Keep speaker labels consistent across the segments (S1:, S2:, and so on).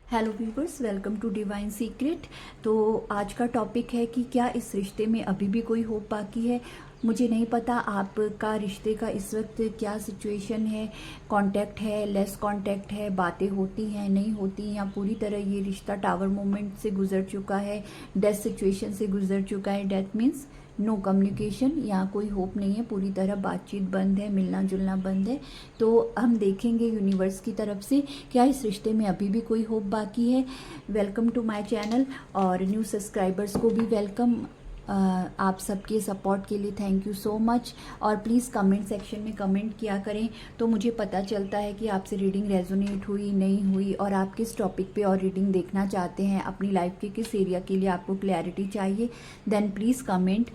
S1: Hello viewers, welcome to divine secret. तो आज का टॉपिक है कि क्या इस रिश्ते में अभी भी कोई होप बाकी है। मुझे नहीं पता आपका रिश्ते का इस वक्त क्या सिचुएशन है, कांटेक्ट है, लेस कांटेक्ट है, बातें होती हैं नहीं होती, या पूरी तरह ये रिश्ता टावर मोमेंट से गुजर चुका है, डेथ सिचुएशन से गुजर चुका है। डेथ मीन्स नो कम्युनिकेशन, यहाँ कोई होप नहीं है, पूरी तरह बातचीत बंद है, मिलना जुलना बंद है। तो हम देखेंगे यूनिवर्स की तरफ से क्या इस रिश्ते में अभी भी कोई होप बाकी है। वेलकम टू माय चैनल, और न्यू सब्सक्राइबर्स को भी वेलकम। आप सबके सपोर्ट के लिए थैंक यू सो मच। और प्लीज़ कमेंट सेक्शन में कमेंट किया करें तो मुझे पता चलता है कि आपसे रीडिंग रेजोनेट हुई नहीं हुई, और आप किस टॉपिक पे और रीडिंग देखना चाहते हैं, अपनी लाइफ के किस एरिया के लिए आपको क्लैरिटी चाहिए। Then please comment.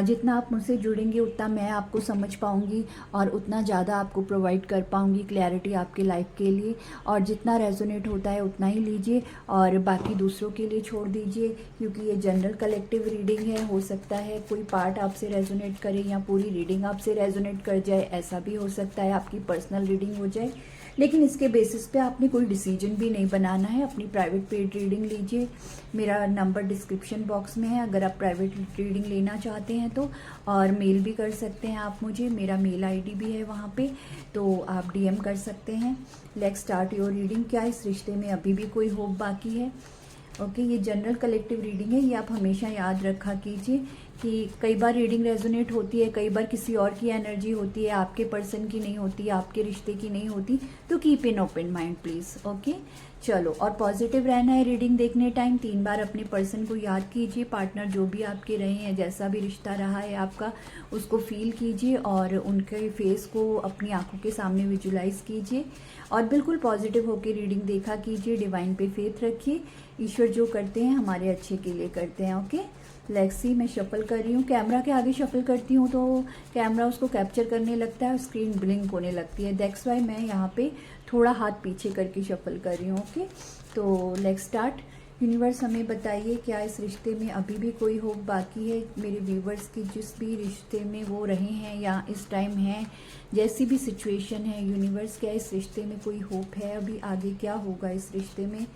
S1: जितना आप मुझसे जुड़ेंगे उतना मैं आपको समझ पाऊँगी और उतना ज़्यादा आपको प्रोवाइड कर पाऊँगी क्लैरिटी आपके लाइफ के लिए। और जितना रेजोनेट होता है उतना ही लीजिए और बाकी दूसरों के लिए छोड़ दीजिए, क्योंकि ये जनरल कलेक्टिव रीडिंग है। हो सकता है कोई पार्ट आपसे रेजोनेट करे या पूरी रीडिंग आपसे रेजोनेट कर जाए, ऐसा भी हो सकता है, आपकी पर्सनल रीडिंग हो जाए। लेकिन इसके बेसिस पे आपने कोई डिसीजन भी नहीं बनाना है। अपनी प्राइवेट पेड रीडिंग लीजिए, मेरा नंबर डिस्क्रिप्शन बॉक्स में है अगर आप प्राइवेट रीडिंग लेना चाहते हैं तो। और मेल भी कर सकते हैं आप मुझे, मेरा मेल आईडी भी है वहाँ पे, तो आप डीएम कर सकते हैं। Let's start your reading. क्या इस रिश्ते में अभी भी कोई होप बाकी है? ओके, ये जनरल कलेक्टिव रीडिंग है, ये आप हमेशा याद रखा कीजिए कि कई बार रीडिंग रेजोनेट होती है, कई बार किसी और की एनर्जी होती है, आपके पर्सन की नहीं होती, आपके रिश्ते की नहीं होती। तो keep in open mind please. Okay, चलो। और पॉजिटिव रहना है रीडिंग देखने टाइम। 3 बार अपने पर्सन को याद कीजिए, पार्टनर जो भी आपके रहे हैं, जैसा भी रिश्ता रहा है आपका, उसको फील कीजिए और उनके फेस को अपनी आंखों के सामने विजुलाइज कीजिए और बिल्कुल पॉजिटिव होकर रीडिंग देखा कीजिए। डिवाइन पे फेथ रखिए, ईश्वर जो करते हैं हमारे अच्छे के लिए करते हैं। Okay, let's see. मैं शफल कर रही हूँ, कैमरा के आगे शफल करती हूँ तो कैमरा उसको कैप्चर करने लगता है और स्क्रीन ब्लिंक होने लगती है। दैट्स वाई मैं यहाँ पे थोड़ा हाथ पीछे करके शफल कर रही हूँ। ओके, तो लेट्स स्टार्ट। यूनिवर्स हमें बताइए क्या इस रिश्ते में अभी भी कोई होप बाकी है। मेरे व्यूवर्स की जिस भी रिश्ते में वो रहे हैं या इस टाइम हैं, जैसी भी सिचुएशन है, यूनिवर्स क्या इस रिश्ते में कोई होप है? अभी आगे क्या होगा इस रिश्ते में?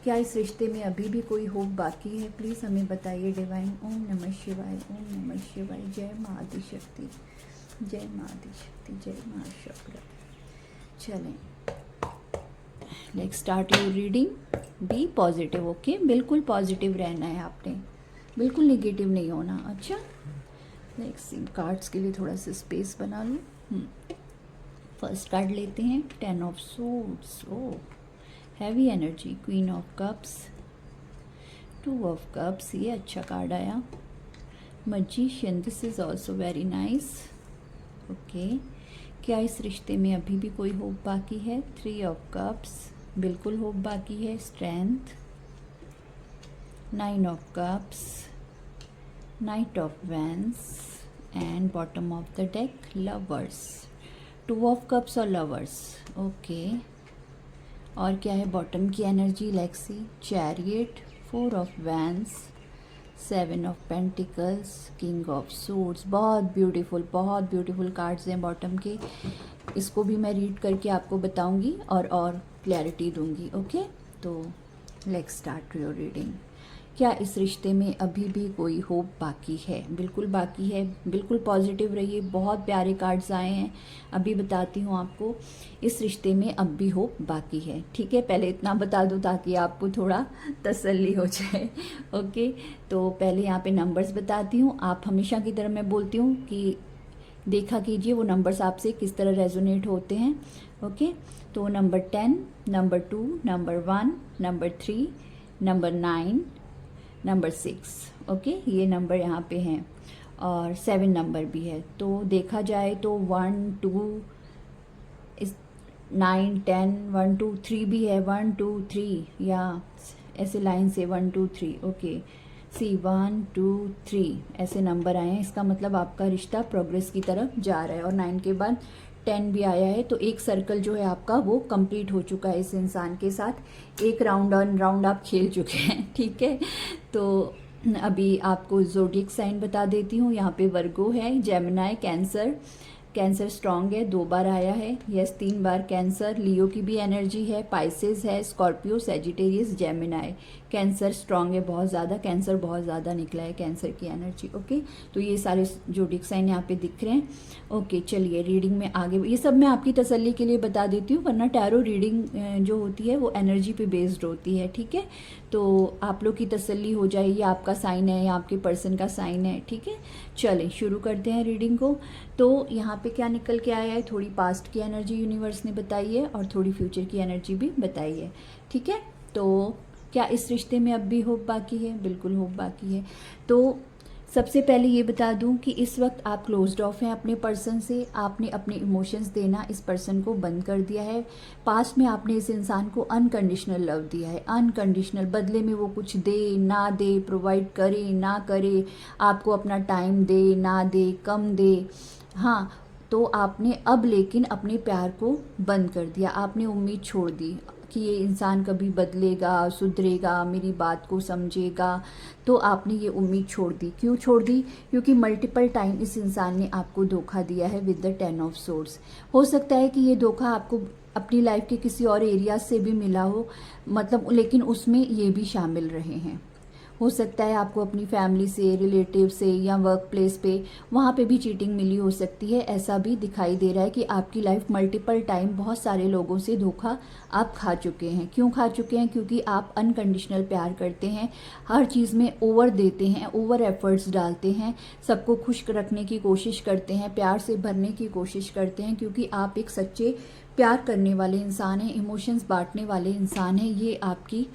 S1: क्या इस रिश्ते में अभी भी कोई होप बाकी है? प्लीज़ हमें बताइए डिवाइन। ओम नमः शिवाय, ओम नमः शिवाय। जय माँ आदिशक्ति, जय माँ आदिशक्ति, जय माँ शक्ति। चलें, let's start your reading. Be positive. Okay, बिल्कुल पॉजिटिव रहना है आपने, बिल्कुल नेगेटिव नहीं होना। अच्छा, नेक्स्ट सी कार्ड्स के लिए थोड़ा सा स्पेस बना लूँ। फर्स्ट कार्ड लेते हैं, 10 of swords. Oh heavy energy, queen of cups, 2 of cups, ये अच्छा कार्ड आया। Magician, this is also very nice. Okay, क्या इस रिश्ते में अभी भी कोई होप बाकी है? 3 ऑफ कप्स, बिल्कुल होप बाकी है। Strength, 9 of cups, knight of wands and bottom of the deck lovers. 2 of cups और लवर्स। ओके, और क्या है बॉटम की एनर्जी? लेक्सी, chariot, 4 of wands, 7 of pentacles, king of suits. बहुत ब्यूटीफुल कार्ड्स हैं बॉटम के। इसको भी मैं रीड करके आपको बताऊंगी और क्लैरिटी दूंगी। ओके, तो लेट्स स्टार्ट योर रीडिंग। क्या इस रिश्ते में अभी भी कोई होप बाकी है? बिल्कुल बाकी है, बिल्कुल पॉजिटिव रहिए। बहुत प्यारे कार्ड्स आए हैं, अभी बताती हूँ आपको। इस रिश्ते में अब भी होप बाकी है। ठीक है, पहले इतना बता दूँ ताकि आपको थोड़ा तसल्ली हो जाए। ओके, तो पहले यहाँ पे नंबर्स बताती हूँ। आप हमेशा की तरह मैं बोलती हूँ कि देखा कीजिए वो नंबर्स आपसे किस तरह रेजोनेट होते हैं। ओके, तो number 10, number 2, number 1, number 3, number 9, number 6। Okay, ये नंबर यहाँ पे हैं और 7 नंबर भी है। तो देखा जाए तो 1 2 इस 9 10 1 2 3 भी है। 1 2 3 या ऐसे लाइन से 1 2 3। ओके, सी 1 2 3 ऐसे नंबर आए हैं। इसका मतलब आपका रिश्ता प्रोग्रेस की तरफ जा रहा है। और 9 के बाद 10 भी आया है, तो एक सर्कल जो है आपका वो कंप्लीट हो चुका है इस इंसान के साथ। एक राउंड ऑन राउंड आप खेल चुके हैं। ठीक है, तो अभी आपको ज़ोडिएक साइन बता देती हूँ। यहाँ पे वर्गो है, जेमिनाई, कैंसर, कैंसर स्ट्रांग है, 2 बार आया है, यस 3 बार कैंसर। लियो की भी एनर्जी है, पाइसेस है, Scorpio, Sagittarius, Gemini. Cancer strong है बहुत ज़्यादा, कैंसर बहुत ज़्यादा निकला है, कैंसर की एनर्जी। ओके, तो ये सारे जोडिक साइन यहाँ पे दिख रहे हैं। ओके, चलिए रीडिंग में आगे, ये सब मैं आपकी तसल्ली के लिए बता देती हूँ, वरना टैरो रीडिंग जो होती है वो एनर्जी पे बेस्ड होती है, ठीक है। तो आप लोग की तसल्ली हो जाए, ये आपका साइन है या आपके पर्सन का साइन है, ठीक है। चलें शुरू करते हैं रीडिंग को। तो यहाँ पे क्या निकल के आया है, थोड़ी पास्ट की एनर्जी यूनिवर्स ने बताई है और थोड़ी फ्यूचर की एनर्जी भी बताई है, ठीक है। तो क्या इस रिश्ते में अब भी होप बाकी है? बिल्कुल होप बाकी है। तो सबसे पहले ये बता दूं कि इस वक्त आप क्लोज्ड ऑफ हैं अपने पर्सन से। आपने अपने इमोशंस देना इस पर्सन को बंद कर दिया है। पास्ट में आपने इस इंसान को अनकंडीशनल लव दिया है, अनकंडीशनल, बदले में वो कुछ दे ना दे, प्रोवाइड करे ना करे, आपको अपना टाइम दे ना दे, कम दे, हाँ। तो आपने अब लेकिन अपने प्यार को बंद कर दिया, आपने उम्मीद छोड़ दी कि ये इंसान कभी बदलेगा, सुधरेगा, मेरी बात को समझेगा। तो आपने ये उम्मीद छोड़ दी। क्यों छोड़ दी? क्योंकि मल्टीपल टाइम इस इंसान ने आपको धोखा दिया है विद द 10 ऑफ सोर्ड्स। हो सकता है कि ये धोखा आपको अपनी लाइफ के किसी और एरिया से भी मिला हो, मतलब, लेकिन उसमें ये भी शामिल रहे हैं। हो सकता है आपको अपनी फैमिली से, रिलेटिव से या वर्क प्लेस पे, वहाँ पे भी चीटिंग मिली हो सकती है। ऐसा भी दिखाई दे रहा है कि आपकी लाइफ मल्टीपल टाइम बहुत सारे लोगों से धोखा आप खा चुके हैं। क्यों खा चुके हैं? क्योंकि आप अनकंडीशनल प्यार करते हैं, हर चीज़ में ओवर देते हैं, ओवर एफर्ट्स डालते हैं, सबको खुश रखने की कोशिश करते हैं, प्यार से भरने की कोशिश करते हैं, क्योंकि आप एक सच्चे प्यार करने वाले इंसान हैं, इमोशंस बांटने वाले इंसान हैं। ये आपकी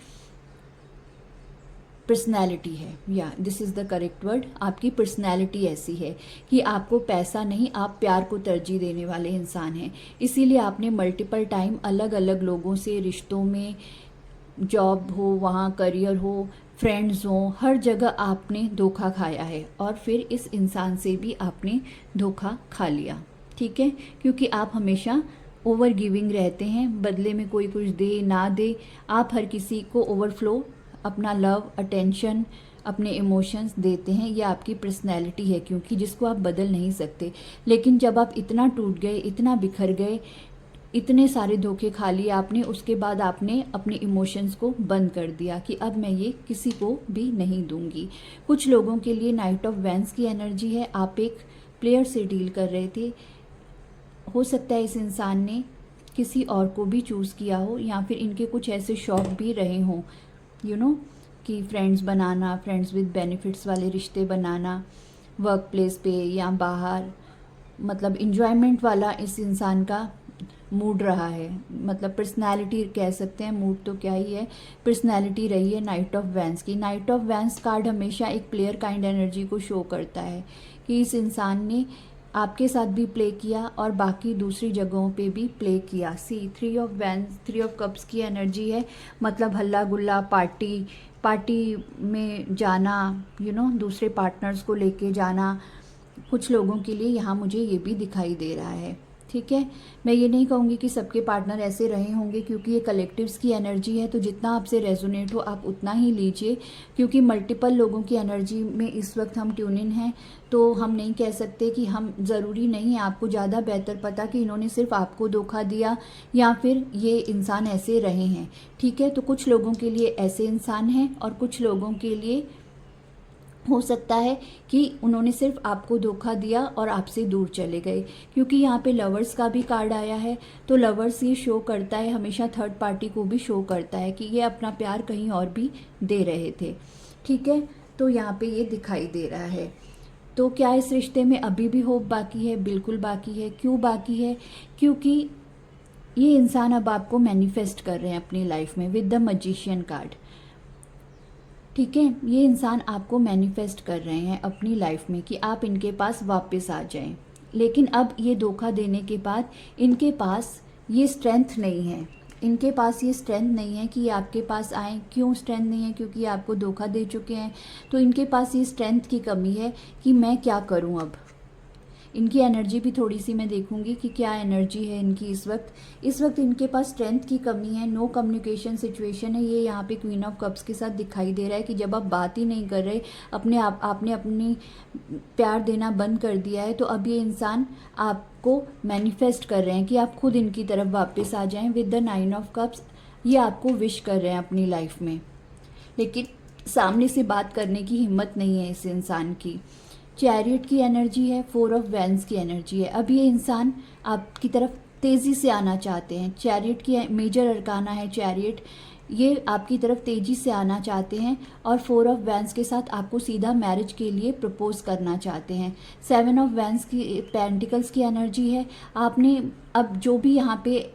S1: पर्सनैलिटी है, या this is the correct word. आपकी पर्सनैलिटी ऐसी है कि आपको पैसा नहीं, आप प्यार को तरजीह देने वाले इंसान हैं। इसीलिए आपने मल्टीपल टाइम अलग अलग लोगों से, रिश्तों में, जॉब हो, वहाँ करियर हो, फ्रेंड्स हो, हर जगह आपने धोखा खाया है और फिर इस इंसान से भी आपने धोखा खा लिया, ठीक है। क्योंकि आप हमेशा ओवर गिविंग रहते हैं, बदले में कोई कुछ दे ना दे, आप हर किसी को ओवरफ्लो अपना लव, अटेंशन, अपने इमोशंस देते हैं। ये आपकी पर्सनैलिटी है, क्योंकि जिसको आप बदल नहीं सकते। लेकिन जब आप इतना टूट गए, इतना बिखर गए, इतने सारे धोखे खा लिए आपने, उसके बाद आपने अपने इमोशंस को बंद कर दिया कि अब मैं ये किसी को भी नहीं दूंगी। कुछ लोगों के लिए नाइट ऑफ वैंस की एनर्जी है। आप एक प्लेयर से डील कर रहे थे, हो सकता है इस इंसान ने किसी और को भी चूज़ किया हो, या फिर इनके कुछ ऐसे शौक भी रहे हों, यू नो, कि friends banana, friends with benefits वाले रिश्ते बनाना, वर्क प्लेस पे या बाहर, मतलब इन्जॉयमेंट वाला इस इंसान का मूड रहा है। मतलब पर्सनैलिटी कह सकते हैं, मूड तो क्या ही है, पर्सनैलिटी रही है नाइट ऑफ वैंस की। नाइट ऑफ वैंस कार्ड हमेशा एक प्लेयर काइंड एनर्जी को शो करता है कि इस इंसान ने आपके साथ भी प्ले किया और बाकी दूसरी जगहों पे भी प्ले किया। सी 3 ऑफ वैंस, 3 ऑफ कप्स की एनर्जी है, मतलब हल्ला गुल्ला, पार्टी में जाना, यू नो, दूसरे पार्टनर्स को लेके जाना। कुछ लोगों के लिए यहाँ मुझे ये भी दिखाई दे रहा है, ठीक है। मैं ये नहीं कहूँगी कि सबके पार्टनर ऐसे रहे होंगे, क्योंकि ये कलेक्टिव्स की एनर्जी है, तो जितना आपसे रेजोनेट हो आप उतना ही लीजिए, क्योंकि मल्टीपल लोगों की एनर्जी में इस वक्त हम ट्यून इन हैं। तो हम नहीं कह सकते कि हम, ज़रूरी नहीं है, आपको ज़्यादा बेहतर पता कि इन्होंने सिर्फ आपको धोखा दिया या फिर ये इंसान ऐसे रहे हैं, ठीक है। तो कुछ लोगों के लिए ऐसे इंसान हैं और कुछ लोगों के लिए हो सकता है कि उन्होंने सिर्फ आपको धोखा दिया और आपसे दूर चले गए, क्योंकि यहाँ पे लवर्स का भी कार्ड आया है। तो लवर्स ये शो करता है, हमेशा थर्ड पार्टी को भी शो करता है कि ये अपना प्यार कहीं और भी दे रहे थे, ठीक है। तो यहाँ पे ये दिखाई दे रहा है। तो क्या इस रिश्ते में अभी भी होप बाकी है? बिल्कुल बाकी है। क्यों बाकी है? क्योंकि ये इंसान अब आपको मैनिफेस्ट कर रहे हैं अपनी लाइफ में विद द मैजिशियन कार्ड, ठीक है। ये इंसान आपको मैनिफेस्ट कर रहे हैं अपनी लाइफ में कि आप इनके पास वापस आ जाएं, लेकिन अब ये धोखा देने के बाद इनके पास ये स्ट्रेंथ नहीं है, इनके पास ये स्ट्रेंथ नहीं है कि ये आपके पास आएँ। क्यों स्ट्रेंथ नहीं है? क्योंकि आपको धोखा दे चुके हैं। तो इनके पास ये स्ट्रेंथ की कमी है कि मैं क्या करूं अब। इनकी एनर्जी भी थोड़ी सी मैं देखूंगी कि क्या एनर्जी है इनकी इस वक्त इनके पास स्ट्रेंथ की कमी है, नो कम्युनिकेशन सिचुएशन है। ये यहाँ पे क्वीन ऑफ कप्स के साथ दिखाई दे रहा है कि जब आप बात ही नहीं कर रहे, आपने अपनी प्यार देना बंद कर दिया है, तो अब ये इंसान आपको मैनिफेस्ट कर रहे हैं कि आप खुद इनकी तरफ वापस आ जाएं विद द 9 ऑफ कप्स। ये आपको विश कर रहे हैं अपनी लाइफ में, लेकिन सामने से बात करने की हिम्मत नहीं है इस इंसान की। चैरियट की एनर्जी है, 4 ऑफ वैंस की एनर्जी है। अब ये इंसान आपकी तरफ तेज़ी से आना चाहते हैं। चैरियट की मेजर अरकाना है चैरियट, ये आपकी तरफ तेज़ी से आना चाहते हैं और 4 ऑफ वैंस के साथ आपको सीधा मैरिज के लिए प्रपोज करना चाहते हैं। 7 ऑफ वैंस की पेंटिकल्स की एनर्जी है। आपने अब जो भी यहाँ पे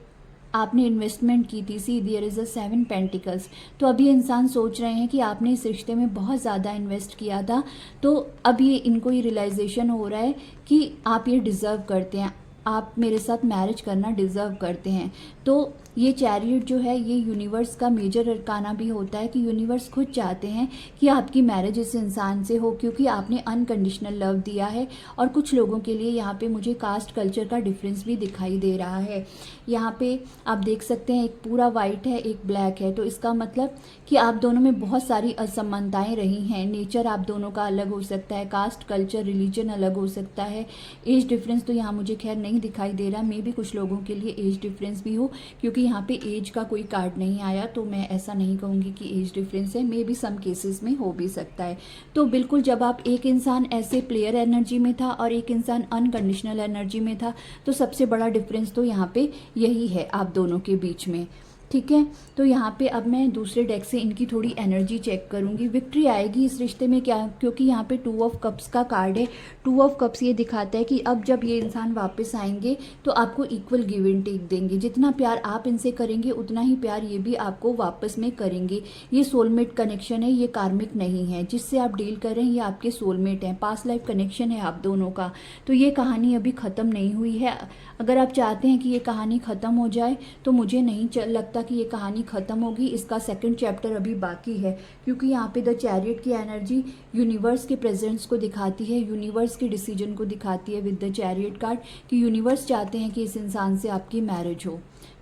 S1: आपने इन्वेस्टमेंट की थी, सी देयर इज़ अ 7 पेंटिकल्स, तो अभी इंसान सोच रहे हैं कि आपने इस रिश्ते में बहुत ज़्यादा इन्वेस्ट किया था, तो अब ये इनको ये रियलाइजेशन हो रहा है कि आप ये डिज़र्व करते हैं, आप मेरे साथ मैरिज करना डिज़र्व करते हैं। तो ये चैरियट जो है ये यूनिवर्स का मेजर अरकाना भी होता है कि यूनिवर्स खुद चाहते हैं कि आपकी मैरिज इस इंसान से हो, क्योंकि आपने अनकंडीशनल लव दिया है। और कुछ लोगों के लिए यहाँ पे मुझे कास्ट कल्चर का डिफरेंस भी दिखाई दे रहा है। यहाँ पे आप देख सकते हैं एक पूरा वाइट है, एक ब्लैक है, तो इसका मतलब कि आप दोनों में बहुत सारी असमानताएं रही हैं। नेचर आप दोनों का अलग हो सकता है, कास्ट कल्चर रिलीजन अलग हो सकता है। एज डिफरेंस तो यहाँ मुझे खैर नहीं दिखाई दे रहा, मे भी कुछ लोगों के लिए एज डिफरेंस भी हो, क्योंकि यहाँ पे एज का कोई कार्ड नहीं आया, तो मैं ऐसा नहीं कहूँगी कि एज डिफरेंस है, मे भी सम केसेस में हो भी सकता है। तो बिल्कुल जब आप एक इंसान ऐसे प्लेयर एनर्जी में था और एक इंसान अनकंडीशनल एनर्जी में था, तो सबसे बड़ा डिफरेंस तो यहाँ पे यही है आप दोनों के बीच में, ठीक है। तो यहाँ पे अब मैं दूसरे डेक से इनकी थोड़ी एनर्जी चेक करूँगी। विक्ट्री आएगी इस रिश्ते में क्या, क्योंकि यहाँ पे 2 ऑफ कप्स का कार्ड है। 2 ऑफ कप्स ये दिखाता है कि अब जब ये इंसान वापस आएंगे तो आपको इक्वल गिव एंड टेक देंगे। जितना प्यार आप इनसे करेंगे उतना ही प्यार ये भी आपको वापस में करेंगे। ये सोलमेट कनेक्शन है, ये कार्मिक नहीं है। जिससे आप डील कर रहे हैं ये आपके सोलमेट हैं, पास्ट लाइफ कनेक्शन है आप दोनों का। तो ये कहानी अभी ख़त्म नहीं हुई है। अगर आप चाहते हैं कि ये कहानी ख़त्म हो जाए तो मुझे नहीं लगता कि ये कहानी ख़त्म होगी। इसका सेकंड चैप्टर अभी बाकी है, क्योंकि यहाँ पे द चैरियट की एनर्जी यूनिवर्स के प्रेजेंस को दिखाती है, यूनिवर्स के डिसीजन को दिखाती है विद द चैरियट कार्ड, कि यूनिवर्स चाहते हैं कि इस इंसान से आपकी मैरिज हो,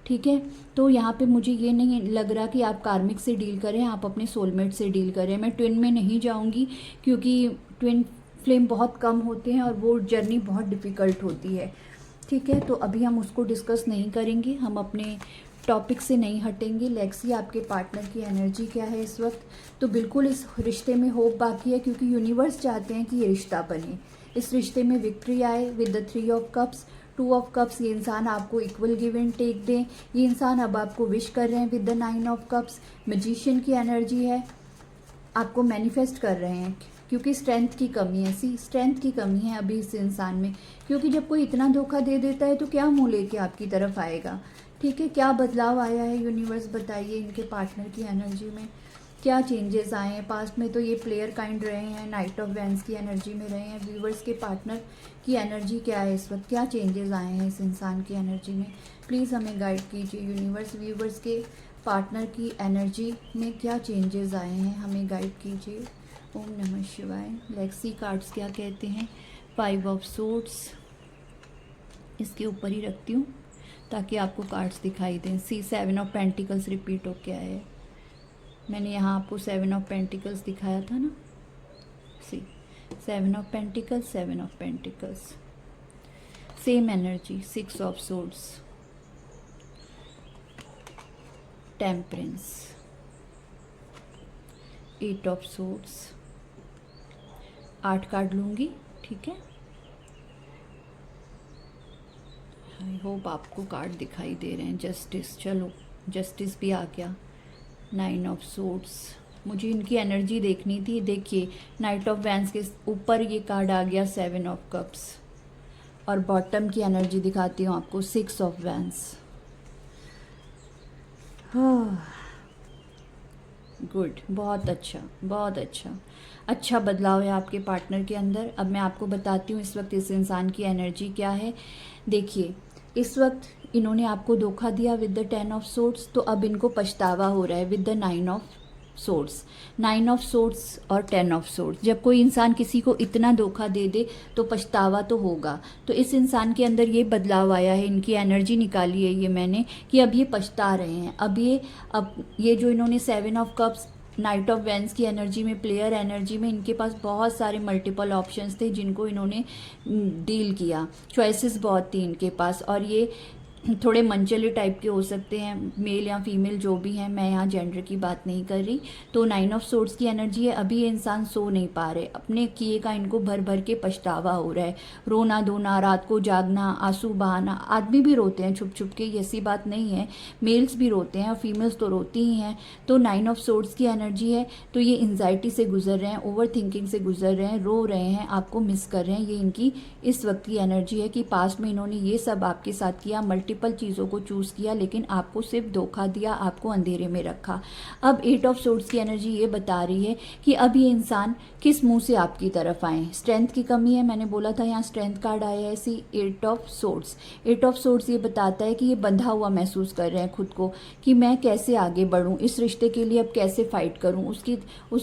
S1: ठीक है। तो यहाँ पे मुझे ये नहीं लग रहा कि आप कार्मिक से डील करें, आप अपने सोलमेट से डील करें। मैं ट्विन में नहीं जाऊँगी, क्योंकि ट्विन फ्लेम बहुत कम होते हैं और वो जर्नी बहुत डिफ़िकल्ट होती है, ठीक है। तो अभी हम उसको डिस्कस नहीं करेंगे, हम अपने टॉपिक से नहीं हटेंगे। लेक्सी आपके पार्टनर की एनर्जी क्या है इस वक्त। तो बिल्कुल इस रिश्ते में होप बाकी है, क्योंकि यूनिवर्स चाहते हैं कि ये रिश्ता बने, इस रिश्ते में विक्ट्री आए with the 3 of cups, 2 of cups. ये इंसान आपको इक्वल गिव एंड टेक दें। ये इंसान अब आपको विश कर रहे हैं with the 9 of cups. Magician की एनर्जी है, आपको मैनिफेस्ट कर रहे हैं, क्योंकि स्ट्रेंथ की कमी है। स्ट्रेंथ की कमी है अभी इस इंसान में, क्योंकि जब कोई इतना धोखा दे देता है तो क्या मुंह लेके आपकी तरफ आएगा, ठीक है। क्या बदलाव आया है यूनिवर्स बताइए इनके पार्टनर की एनर्जी में, क्या चेंजेस आए हैं। पास्ट में तो ये प्लेयर काइंड रहे हैं, नाइट ऑफ वैंस की एनर्जी में रहे हैं। व्यूवर्स के पार्टनर की एनर्जी क्या है इस वक्त, क्या चेंजेस आए हैं इस इंसान की एनर्जी में, प्लीज़ हमें गाइड कीजिए यूनिवर्स। व्यूवर्स के पार्टनर की एनर्जी में क्या चेंजेस आए हैं, हमें गाइड कीजिए। ओम नमः शिवाय। लेक्सी कार्ड्स क्या कहते हैं। 5 ऑफ सोर्ड्स इसके ऊपर ही रखती हूँ ताकि आपको कार्ड्स दिखाई दें। सी 7 ऑफ पेंटिकल्स रिपीट हो क्या है, मैंने यहाँ आपको 7 ऑफ पेंटिकल्स दिखाया था ना। सी 7 of pentacles, 7 of pentacles, same energy. 6 of swords, temperance, 8 of swords. 8 card लूँगी, ठीक है। आई होप आपको कार्ड दिखाई दे रहे हैं। जस्टिस, चलो जस्टिस भी आ गया। 9 ऑफ सोर्ड्स, मुझे इनकी एनर्जी देखनी थी। देखिए नाइट ऑफ वैंस के ऊपर ये कार्ड आ गया 7 ऑफ कप्स, और बॉटम की एनर्जी दिखाती हूँ आपको 6 ऑफ वैंस। गुड, बहुत अच्छा, बहुत अच्छा, अच्छा बदलाव है आपके पार्टनर के अंदर। अब मैं आपको बताती हूँ इस वक्त इस इंसान की एनर्जी क्या है। देखिए इस वक्त इन्होंने आपको धोखा दिया विद द 10 ऑफ सोर्ड्स, तो अब इनको पछतावा हो रहा है with the 9 of swords, 9 of swords और 10 ऑफ सोर्ड्स। जब कोई इंसान किसी को इतना धोखा दे दे तो पछतावा तो होगा। तो इस इंसान के अंदर ये बदलाव आया है, इनकी एनर्जी निकाली है ये मैंने, कि अब ये पछता रहे हैं। अब ये जो इन्होंने 7 of cups, knight of wands की एनर्जी में, प्लेयर एनर्जी में, इनके पास बहुत सारे मल्टीपल ऑप्शंस थे जिनको इन्होंने डील किया, चॉइसेस बहुत थी इनके पास, और ये थोड़े मनचले टाइप के हो सकते हैं, मेल या फीमेल जो भी हैं, मैं यहाँ जेंडर की बात नहीं कर रही। तो 9 ऑफ सोर्ड्स की एनर्जी है, अभी ये इंसान सो नहीं पा रहे, अपने किए का इनको भर भर के पछतावा हो रहा है, रोना धोना, रात को जागना, आंसू बहाना। आदमी भी रोते हैं छुप छुप के, ऐसी बात नहीं है, मेल्स भी रोते हैं और फीमेल्स तो रोती ही हैं। तो 9 ऑफ सोर्ड्स की एनर्जी है, तो ये एंजाइटी से गुजर रहे हैं, ओवर थिंकिंग से गुजर रहे हैं, रो रहे हैं, आपको मिस कर रहे हैं। ये इनकी इस वक्त की एनर्जी है कि पास्ट में इन्होंने ये सब आपके साथ किया, मल्टीपल चीज़ों को चूज़ किया, लेकिन आपको सिर्फ धोखा दिया, आपको अंधेरे में रखा। अब 8 ऑफ सोर्ड्स की एनर्जी ये बता रही है कि अब ये इंसान किस मुंह से आपकी तरफ आए। स्ट्रेंथ की कमी है, मैंने बोला था यहाँ स्ट्रेंथ कार्ड आया है, ऐसी 8 ऑफ सोर्ड्स। 8 ऑफ सोर्ड्स ये बताता है कि ये बंधा हुआ महसूस कर रहे हैं खुद को, कि मैं कैसे आगे बढ़ूं, इस रिश्ते के लिए अब कैसे फाइट करूं।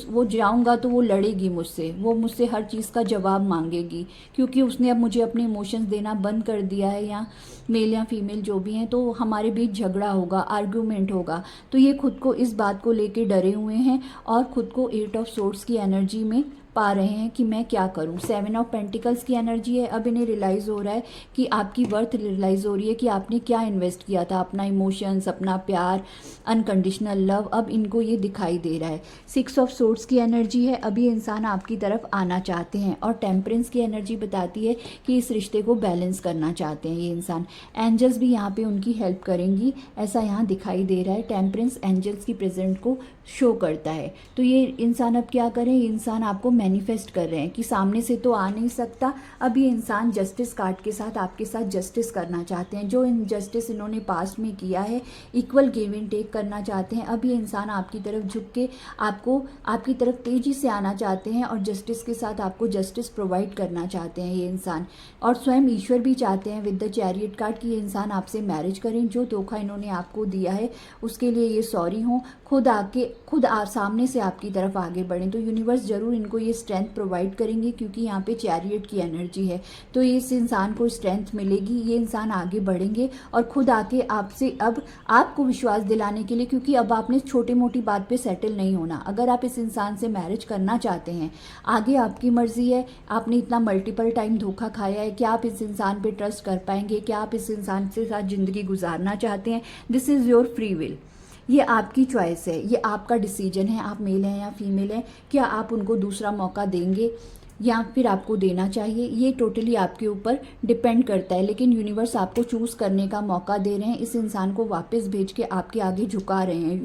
S1: वो जाऊंगा तो वो लड़ेगी मुझसे, वो मुझसे हर चीज़ का जवाब मांगेगी, क्योंकि उसने अब मुझे अपने इमोशंस देना बंद कर दिया है, या मेल या फीमेल जो भी हैं, तो हमारे बीच झगड़ा होगा, आर्ग्यूमेंट होगा। तो ये खुद को इस बात को लेके डरे हुए हैं और खुद को 8 ऑफ सोर्ड्स की एनर्जी में पा रहे हैं कि मैं क्या करूं। 7 ऑफ पेंटिकल्स की एनर्जी है, अब इन्हें रियलाइज़ हो रहा है कि आपकी वर्थ रियलाइज़ हो रही है कि आपने क्या इन्वेस्ट किया था, अपना इमोशंस, अपना प्यार, अनकंडीशनल लव, अब इनको ये दिखाई दे रहा है। 6 ऑफ सोर्ड्स की एनर्जी है, अभी इंसान आपकी तरफ आना चाहते हैं, और टेम्परेंस की एनर्जी बताती है कि इस रिश्ते को बैलेंस करना चाहते हैं ये इंसान। एंजल्स भी यहाँ पे उनकी हेल्प करेंगी, ऐसा यहाँ दिखाई दे रहा है। टेम्परेंस एंजल्स की प्रेजेंट को शो करता है। तो ये इंसान अब क्या करें, इंसान आपको मैनिफेस्ट कर रहे हैं कि सामने से तो आ नहीं सकता, अब ये इंसान जस्टिस कार्ड के साथ आपके साथ जस्टिस करना चाहते हैं। जो इनजस्टिस इन्होंने पास्ट में किया है, इक्वल गिव एंड टेक करना चाहते हैं। अब ये इंसान आपकी तरफ झुक के आपको आपकी तरफ तेजी से आना चाहते हैं, और जस्टिस के साथ आपको जस्टिस प्रोवाइड करना चाहते हैं ये इंसान। और स्वयं ईश्वर भी चाहते हैं विद द चैरियट कार्ड कि ये इंसान आपसे मैरिज करें। जो धोखा इन्होंने आपको दिया है उसके लिए ये सॉरी हों, खुद सामने से आपकी तरफ आगे बढ़ें। तो यूनिवर्स जरूर इनको ये स्ट्रेंथ प्रोवाइड करेंगे, क्योंकि यहाँ पे चैरियट की एनर्जी है। तो इस इंसान को स्ट्रेंथ मिलेगी, ये इंसान आगे बढ़ेंगे और खुद आके आपसे अब आपको विश्वास दिलाने के लिए, क्योंकि अब आपने छोटी मोटी बात पे सेटल नहीं होना। अगर आप इस इंसान से मैरिज करना चाहते हैं, आगे आपकी मर्जी है। आपने इतना मल्टीपल टाइम धोखा खाया है, क्या आप इस इंसान पे ट्रस्ट कर पाएंगे, क्या आप इस इंसान के साथ जिंदगी गुजारना चाहते हैं। This is your free will, ये आपकी चॉइस है, ये आपका डिसीजन है। आप मेल हैं या फीमेल हैं, क्या आप उनको दूसरा मौका देंगे या फिर आपको देना चाहिए, ये टोटली आपके ऊपर डिपेंड करता है। लेकिन यूनिवर्स आपको चूज़ करने का मौका दे रहे हैं, इस इंसान को वापस भेज के आपके आगे झुका रहे हैं।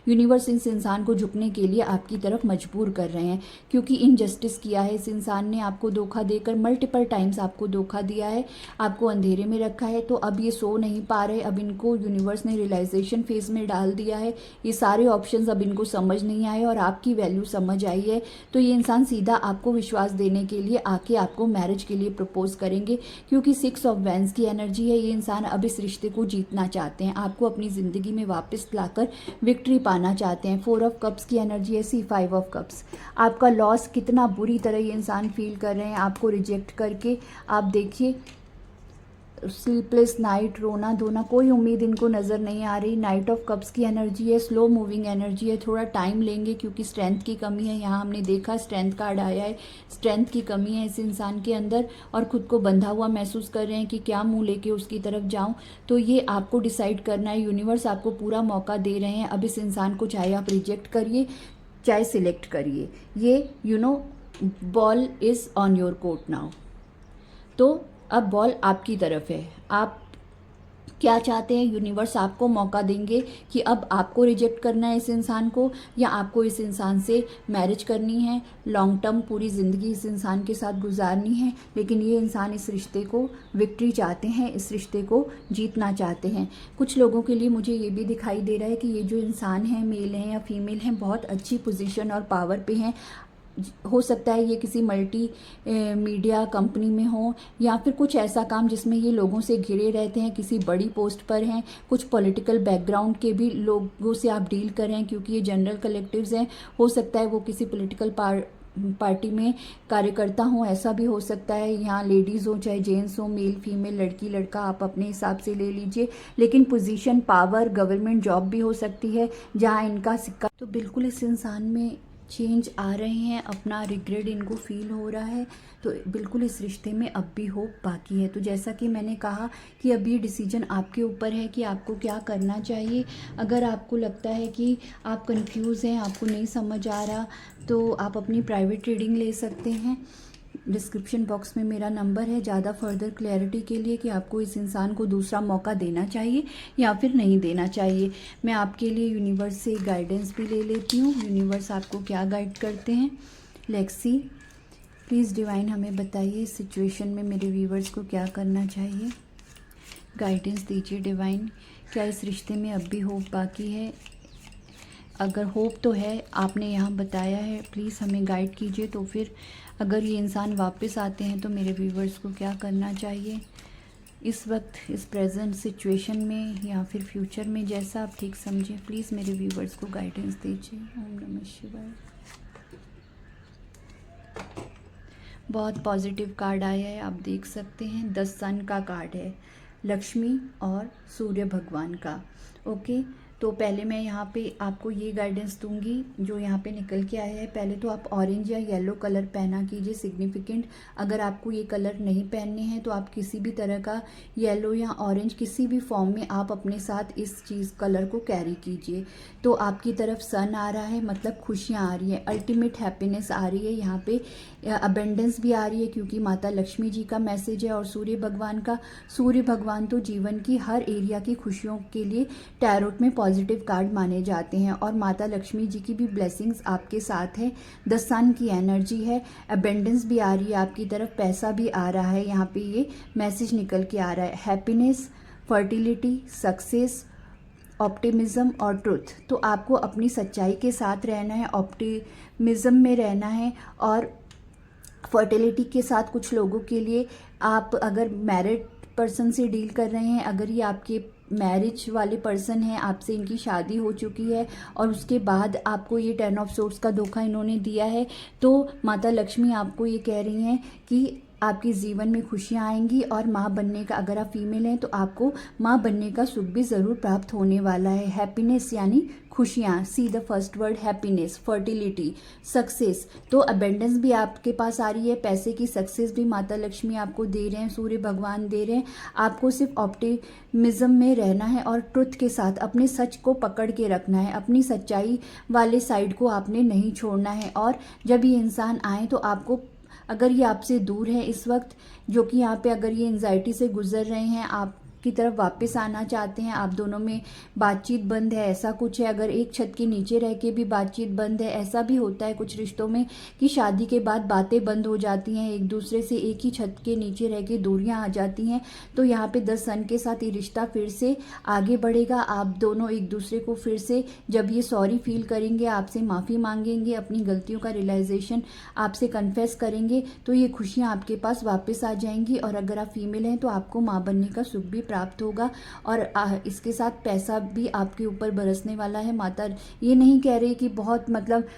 S1: यूनिवर्स इस इंसान को झुकने के लिए आपकी तरफ मजबूर कर रहे हैं, क्योंकि इनजस्टिस किया है इस इंसान ने, आपको धोखा देकर मल्टीपल टाइम्स आपको धोखा दिया है, आपको अंधेरे में रखा है। तो अब ये सो नहीं पा रहे, अब इनको यूनिवर्स ने रियलाइजेशन फेज में डाल दिया है। ये सारे ऑप्शंस अब इनको समझ नहीं आए और आपकी वैल्यू समझ आई है। तो ये इंसान सीधा आपको विश्वास देने के लिए आके आपको मैरिज के लिए प्रपोज करेंगे, क्योंकि 6 ऑफ वेंस की एनर्जी है। ये इंसान अब इस रिश्ते को जीतना चाहते हैं, आपको अपनी जिंदगी में वापस लाकर विक्ट्री पाना चाहते हैं। 4 ऑफ कप्स की एनर्जी है, 5 ऑफ कप्स। आपका लॉस कितना बुरी तरह ये इंसान फील कर रहे हैं आपको रिजेक्ट करके। आप देखिए, स्लीपलेस नाइट, रोना धोना, कोई उम्मीद इनको नज़र नहीं आ रही। नाइट ऑफ कप्स की एनर्जी है, स्लो मूविंग एनर्जी है, थोड़ा टाइम लेंगे क्योंकि स्ट्रेंथ की कमी है। यहाँ हमने देखा स्ट्रेंथ कार्ड आया है, स्ट्रेंथ की कमी है इस इंसान के अंदर और खुद को बंधा हुआ महसूस कर रहे हैं कि क्या मुंह लेके उसकी तरफ जाऊं। तो ये आपको डिसाइड करना है, यूनिवर्स आपको पूरा मौका दे रहे हैं। अब इस इंसान को चाहे आप रिजेक्ट करिए चाहे सिलेक्ट करिए, ये ball is on your court now. तो अब बॉल आपकी तरफ है, आप क्या चाहते हैं। यूनिवर्स आपको मौका देंगे कि अब आपको रिजेक्ट करना है इस इंसान को या आपको इस इंसान से मैरिज करनी है, लॉन्ग टर्म पूरी ज़िंदगी इस इंसान के साथ गुजारनी है। लेकिन ये इंसान इस रिश्ते को विक्ट्री चाहते हैं, इस रिश्ते को जीतना चाहते हैं। कुछ लोगों के लिए मुझे ये भी दिखाई दे रहा है कि ये जो इंसान है, मेल हैं या फीमेल हैं, बहुत अच्छी पोजीशन और पावर पे हैं। हो सकता है ये किसी मल्टी मीडिया कंपनी में हो, या फिर कुछ ऐसा काम जिसमें ये लोगों से घिरे रहते हैं, किसी बड़ी पोस्ट पर हैं, कुछ पॉलिटिकल बैकग्राउंड के भी लोगों से आप डील कर रहे हैं, क्योंकि ये जनरल कलेक्टिव्स हैं। हो सकता है वो किसी पॉलिटिकल पार्टी में कार्यकर्ता हो, ऐसा भी हो सकता है। यहाँ लेडीज हो चाहे जेंट्स हो, मेल फीमेल, लड़की लड़का, आप अपने हिसाब से ले लीजिए। लेकिन पोजीशन, पावर, गवर्नमेंट जॉब भी हो सकती है जहाँ इनका सिक्का। तो बिल्कुल इस इंसान में चेंज आ रहे हैं, अपना रिग्रेट इनको फील हो रहा है। तो बिल्कुल इस रिश्ते में अब भी होप बाकी है। तो जैसा कि मैंने कहा कि अब ये डिसीजन आपके ऊपर है कि आपको क्या करना चाहिए। अगर आपको लगता है कि आप कंफ्यूज हैं, आपको नहीं समझ आ रहा, तो आप अपनी प्राइवेट रीडिंग ले सकते हैं। डिस्क्रिप्शन बॉक्स में मेरा नंबर है ज़्यादा फर्दर क्लैरिटी के लिए, कि आपको इस इंसान को दूसरा मौका देना चाहिए या फिर नहीं देना चाहिए। मैं आपके लिए यूनिवर्स से गाइडेंस भी ले लेती हूँ। यूनिवर्स आपको क्या गाइड करते हैं, लेट्स सी। प्लीज़ डिवाइन हमें बताइए इस सिचुएशन में मेरे व्यूवर्स को क्या करना चाहिए। गाइडेंस दीजिए डिवाइन। क्या इस रिश्ते में अब भी होप बाकी है? अगर होप तो है, आपने यहाँ बताया है, प्लीज़ हमें गाइड कीजिए। तो फिर अगर ये इंसान वापस आते हैं तो मेरे व्यूवर्स को क्या करना चाहिए इस वक्त, इस प्रेजेंट सिचुएशन में, या फिर फ्यूचर में, जैसा आप ठीक समझें। प्लीज़ मेरे व्यूवर्स को गाइडेंस दीजिए। ओम नमः शिवाय। बहुत पॉजिटिव कार्ड आया है, आप देख सकते हैं। 10 सन का कार्ड है, लक्ष्मी और सूर्य भगवान का। ओके, तो पहले मैं यहाँ पे आपको ये गाइडेंस दूंगी जो यहाँ पे निकल के आया है। पहले तो आप ऑरेंज या येलो कलर पहना कीजिए, सिग्निफिकेंट। अगर आपको ये कलर नहीं पहनने हैं तो आप किसी भी तरह का येलो या ऑरेंज किसी भी फॉर्म में आप अपने साथ इस चीज़ कलर को कैरी कीजिए। तो आपकी तरफ सन आ रहा है, मतलब खुशियाँ आ रही है, अल्टीमेट हैप्पीनेस आ रही है। यहाँ पे अबेंडेंस भी आ रही है क्योंकि माता लक्ष्मी जी का मैसेज है। और सूर्य भगवान का, सूर्य भगवान तो जीवन की हर एरिया की खुशियों के लिए टैरोट में पॉजिटिव कार्ड माने जाते हैं। और माता लक्ष्मी जी की भी ब्लेसिंग्स आपके साथ है। 10 सन की एनर्जी है, अबेंडेंस भी आ रही है आपकी तरफ, पैसा भी आ रहा है। यहाँ पे ये मैसेज निकल के आ रहा है, हैप्पीनेस, फर्टिलिटी, सक्सेस, ऑप्टिमिज्म और ट्रुथ। तो आपको अपनी सच्चाई के साथ रहना है, ऑप्टिमिज्म में रहना है और फर्टिलिटी के साथ। कुछ लोगों के लिए आप अगर मैरिड पर्सन से डील कर रहे हैं, अगर ये आपके मैरिज वाले पर्सन हैं, आपसे इनकी शादी हो चुकी है और उसके बाद आपको ये 10 ऑफ सोर्ड्स का धोखा इन्होंने दिया है, तो माता लक्ष्मी आपको ये कह रही हैं कि आपके जीवन में खुशियाँ आएंगी। और माँ बनने का, अगर आप फीमेल हैं तो आपको माँ बनने का सुख भी ज़रूर प्राप्त होने वाला है। हैप्पीनेस यानी खुशियाँ, see the first word happiness, fertility, success. तो अबेंडेंस भी आपके पास आ रही है, पैसे की सक्सेस भी माता लक्ष्मी आपको दे रहे हैं, सूर्य भगवान दे रहे हैं। आपको सिर्फ ऑप्टिमिज्म में रहना है और ट्रुथ के साथ अपने सच को पकड़ के रखना है, अपनी सच्चाई वाले साइड को आपने नहीं छोड़ना है। और जब ये इंसान आए तो आपको, अगर ये आपसे दूर है इस वक्त, जो कि यहाँ पे अगर ये एंजाइटी से गुजर रहे हैं, आप की तरफ वापस आना चाहते हैं, आप दोनों में बातचीत बंद है, ऐसा कुछ है। अगर एक छत के नीचे रह के भी बातचीत बंद है, ऐसा भी होता है कुछ रिश्तों में कि शादी के बाद बातें बंद हो जाती हैं, एक दूसरे से एक ही छत के नीचे रह के दूरियां आ जाती हैं। तो यहाँ पे 10 सन के साथ ये रिश्ता फिर से आगे बढ़ेगा। आप दोनों एक दूसरे को फिर से, जब ये सॉरी फील करेंगे, आपसे माफ़ी मांगेंगे, अपनी गलतियों का रियलाइजेशन आपसे कन्फेस करेंगे, तो ये खुशियाँ आपके पास वापस आ जाएंगी। और अगर आप फीमेल हैं तो आपको माँ बनने का सुख भी प्राप्त होगा और इसके साथ पैसा भी आपके ऊपर बरसने वाला है। माता ये नहीं कह रही कि बहुत मतलब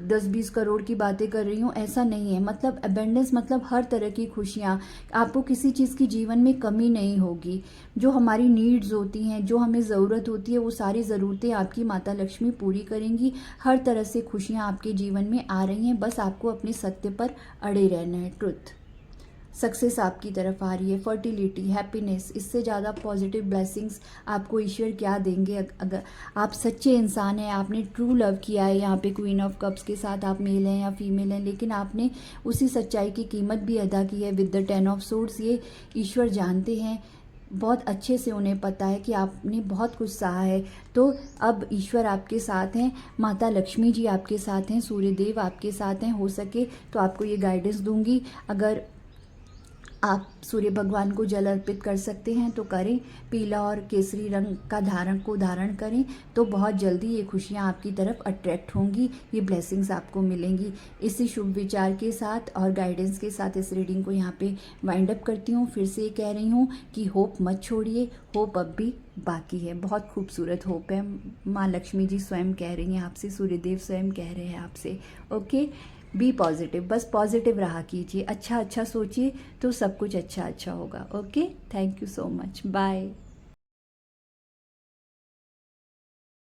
S1: 10-20 करोड़ की बातें कर रही हूँ, ऐसा नहीं है। मतलब अबेंडेंस मतलब हर तरह की खुशियाँ, आपको किसी चीज़ की जीवन में कमी नहीं होगी। जो हमारी नीड्स होती हैं, जो हमें ज़रूरत होती है, वो सारी ज़रूरतें आपकी माता लक्ष्मी पूरी करेंगी। हर तरह से खुशियाँ आपके जीवन में आ रही हैं, बस आपको अपने सत्य पर अड़े रहना है। ट्रुथ, सक्सेस आपकी तरफ आ रही है, फर्टिलिटी, हैप्पीनेस। इससे ज़्यादा पॉजिटिव ब्लेसिंग्स आपको ईश्वर क्या देंगे? अगर आप सच्चे इंसान हैं, आपने ट्रू लव किया है, यहाँ पे क्वीन ऑफ कप्स के साथ आप मेल हैं या फीमेल हैं, लेकिन आपने उसी सच्चाई की कीमत भी अदा की है विद द 10 ऑफ सोर्ड्स। ये ईश्वर जानते हैं, बहुत अच्छे से उन्हें पता है कि आपने बहुत कुछ सहा है। तो अब ईश्वर आपके साथ हैं, माता लक्ष्मी जी आपके साथ हैं, सूर्यदेव आपके साथ हैं। हो सके तो आपको ये गाइडेंस दूंगी। अगर आप सूर्य भगवान को जल अर्पित कर सकते हैं तो करें, पीला और केसरी रंग का धारण करें, तो बहुत जल्दी ये खुशियाँ आपकी तरफ अट्रैक्ट होंगी, ये ब्लेसिंग्स आपको मिलेंगी। इसी शुभ विचार के साथ और गाइडेंस के साथ इस रीडिंग को यहाँ पे वाइंड अप करती हूँ। फिर से कह रही हूँ कि होप मत छोड़िए, होप अब भी बाकी है, बहुत खूबसूरत होप है। माँ लक्ष्मी जी स्वयं कह रही हैं आपसे, सूर्यदेव स्वयं कह रहे हैं आपसे। ओके, बी पॉजिटिव, बस पॉजिटिव रहा कीजिए, अच्छा अच्छा सोचिए तो सब कुछ अच्छा अच्छा होगा। Okay, thank you so much, bye.